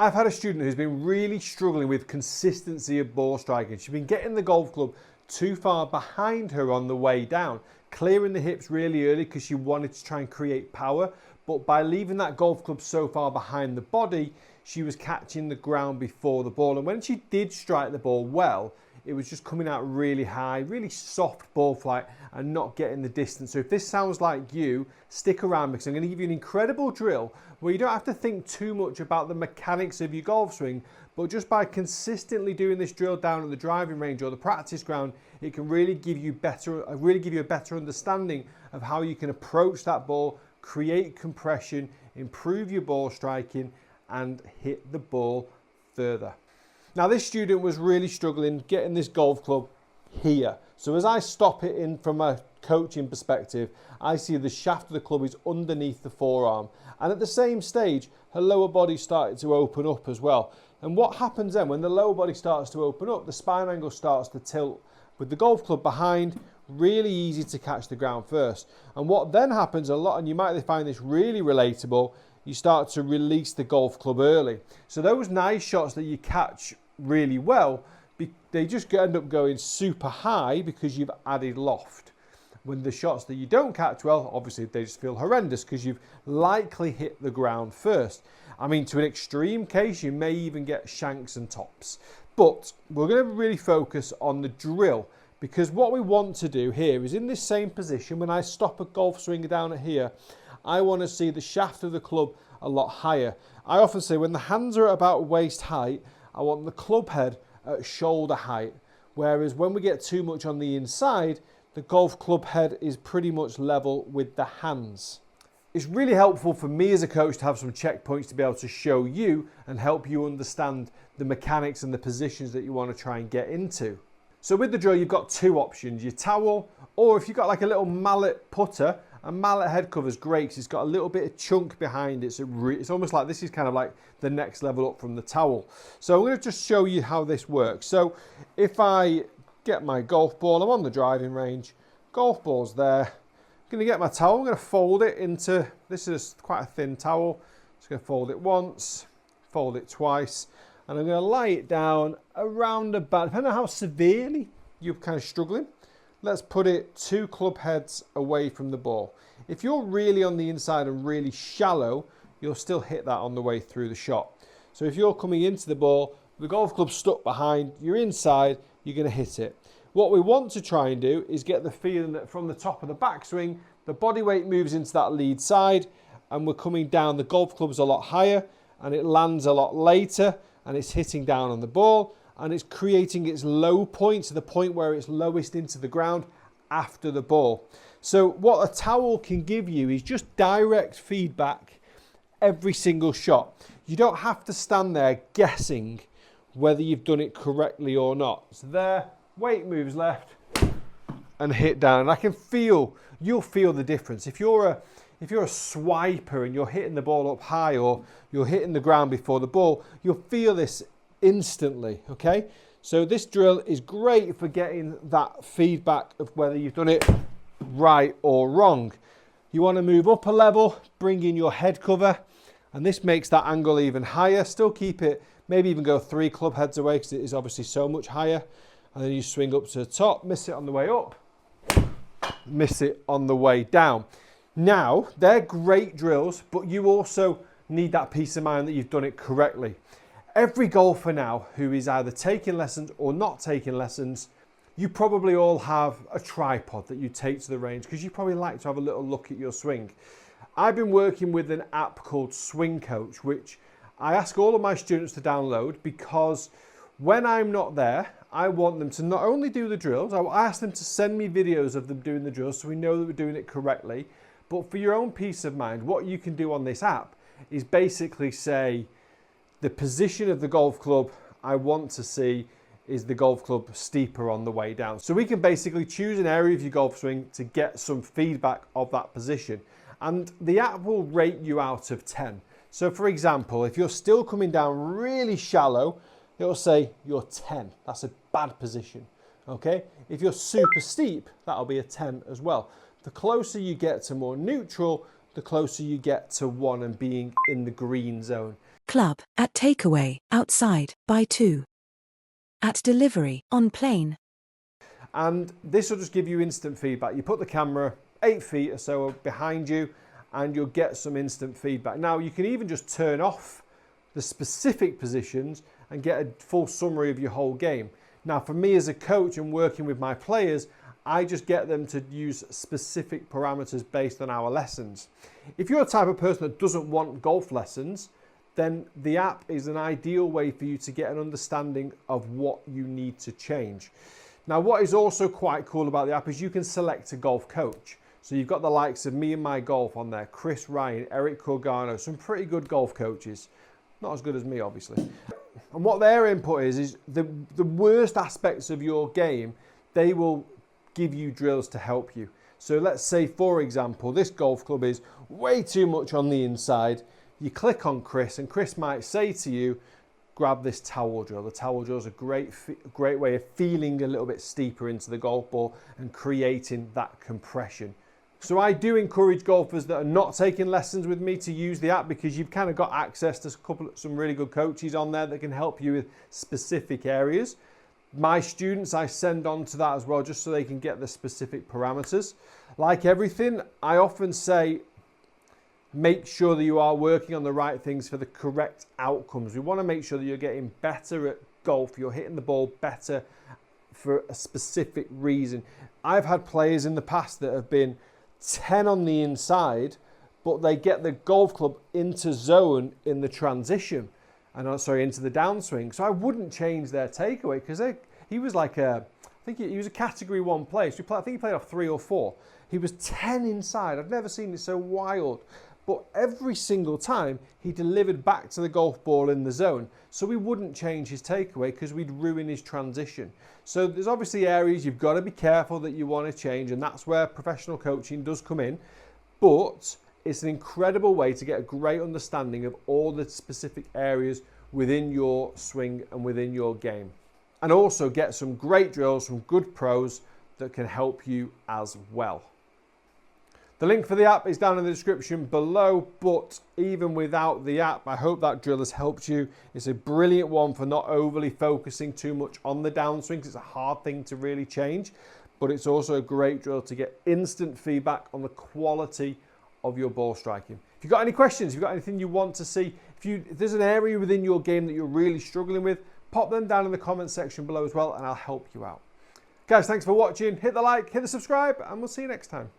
I've had a student who's been really struggling with consistency of ball striking. She's been getting the golf club too far behind her on the way down, clearing the hips really early because she wanted to try and create power. But by leaving that golf club so far behind the body, she was catching the ground before the ball. And when she did strike the ball well, it was just coming out really high, really soft ball flight and not getting the distance. So if this sounds like you, stick around because I'm going to give you an incredible drill where you don't have to think too much about the mechanics of your golf swing, but just by consistently doing this drill down at the driving range or the practice ground, it can really give you a better understanding of how you can approach that ball, create compression, improve your ball striking and hit the ball further. Now this student was really struggling getting this golf club here. So as I stop it in from a coaching perspective, I see the shaft of the club is underneath the forearm. And at the same stage, her lower body started to open up as well. And what happens then when the lower body starts to open up, the spine angle starts to tilt with the golf club behind, really easy to catch the ground first. And what then happens a lot, and you might find this really relatable, you start to release the golf club early. So those nice shots that you catch really well, they just end up going super high because you've added loft. When the shots that you don't catch well, obviously they just feel horrendous because you've likely hit the ground first. I mean, to an extreme case, you may even get shanks and tops. But we're going to really focus on the drill because what we want to do here is in this same position, when I stop a golf swing down at here, I want to see the shaft of the club a lot higher. I often say when the hands are at about waist height, I want the club head at shoulder height. Whereas when we get too much on the inside, the golf club head is pretty much level with the hands. It's really helpful for me as a coach to have some checkpoints to be able to show you and help you understand the mechanics and the positions that you want to try and get into. So with the drill, you've got two options, your towel, or if you've got like a little mallet putter, a mallet head cover is great because it's got a little bit of chunk behind it. So it's almost like this is kind of like the next level up from the towel. So I'm going to just show you how this works. So if I get my golf ball, I'm on the driving range, golf ball's there. I'm going to get my towel, I'm going to fold it into, this is quite a thin towel. Just going to fold it once, fold it twice, and I'm going to lie it down around about, depending on how severely you're kind of struggling, let's put it 2 club heads away from the ball. If you're really on the inside and really shallow, you'll still hit that on the way through the shot. So if you're coming into the ball, the golf club's stuck behind, you're inside, you're going to hit it. What we want to try and do is get the feeling that from the top of the backswing, the body weight moves into that lead side and we're coming down, the golf club's a lot higher and it lands a lot later and it's hitting down on the ball and it's creating its low point to the point where it's lowest into the ground after the ball. So what a towel can give you is just direct feedback every single shot. You don't have to stand there guessing whether you've done it correctly or not. So there, weight moves left and hit down. And I can feel, you'll feel the difference. If you're a swiper and you're hitting the ball up high or you're hitting the ground before the ball, you'll feel this instantly, okay? So this drill is great for getting that feedback of whether you've done it right or wrong. You want to move up a level, bring in your head cover, and this makes that angle even higher. Still keep it, maybe even go 3 club heads away because it is obviously so much higher. And then you swing up to the top, miss it on the way up, miss it on the way down. Now, they're great drills, but you also need that peace of mind that you've done it correctly. Every golfer now who is either taking lessons or not taking lessons, you probably all have a tripod that you take to the range because you probably like to have a little look at your swing. I've been working with an app called Swing Coach, which I ask all of my students to download because when I'm not there, I want them to not only do the drills, I ask them to send me videos of them doing the drills so we know that we're doing it correctly. But for your own peace of mind, what you can do on this app is basically say the position of the golf club I want to see is the golf club steeper on the way down. So we can basically choose an area of your golf swing to get some feedback of that position. And the app will rate you out of 10. So for example, if you're still coming down really shallow, it'll say you're 10. That's a bad position, okay? If you're super steep, that'll be a 10 as well. The closer you get to more neutral, the closer you get to 1 and being in the green zone. club, at takeaway, outside, buy 2. At delivery, on plane. And this will just give you instant feedback. You put the camera 8 feet or so behind you and you'll get some instant feedback. Now you can even just turn off the specific positions and get a full summary of your whole game. Now for me as a coach and working with my players, I just get them to use specific parameters based on our lessons. If you're a type of person that doesn't want golf lessons, then the app is an ideal way for you to get an understanding of what you need to change. Now, what is also quite cool about the app is you can select a golf coach. So you've got the likes of Me and My Golf on there, Chris Ryan, Eric Corgano, some pretty good golf coaches. Not as good as me, obviously. And what their input is the worst aspects of your game, they will give you drills to help you. So let's say, for example, this golf club is way too much on the inside. You click on Chris and Chris might say to you, grab this towel drill. The towel drill is a great way of feeling a little bit steeper into the golf ball and creating that compression. So I do encourage golfers that are not taking lessons with me to use the app, because you've kind of got access to some really good coaches on there that can help you with specific areas. My students, I send on to that as well, just so they can get the specific parameters. Like everything, I often say, make sure that you are working on the right things for the correct outcomes. We want to make sure that you're getting better at golf, you're hitting the ball better for a specific reason. I've had players in the past that have been 10 on the inside, but they get the golf club into zone in the transition, into the downswing. So I wouldn't change their takeaway, because he was like I think he was a category 1 player. So I think he played off 3 or 4. He was 10 inside. I've never seen it so wild. But every single time he delivered back to the golf ball in the zone. So we wouldn't change his takeaway because we'd ruin his transition. So there's obviously areas you've got to be careful that you want to change, and that's where professional coaching does come in. But it's an incredible way to get a great understanding of all the specific areas within your swing and within your game. And also get some great drills from good pros that can help you as well. The link for the app is down in the description below, but even without the app, I hope that drill has helped you. It's a brilliant one for not overly focusing too much on the downswings. It's a hard thing to really change, but it's also a great drill to get instant feedback on the quality of your ball striking. If you've got any questions, if you've got anything you want to see, if there's an area within your game that you're really struggling with, pop them down in the comments section below as well, and I'll help you out. Guys, thanks for watching. Hit the like, hit the subscribe, and we'll see you next time.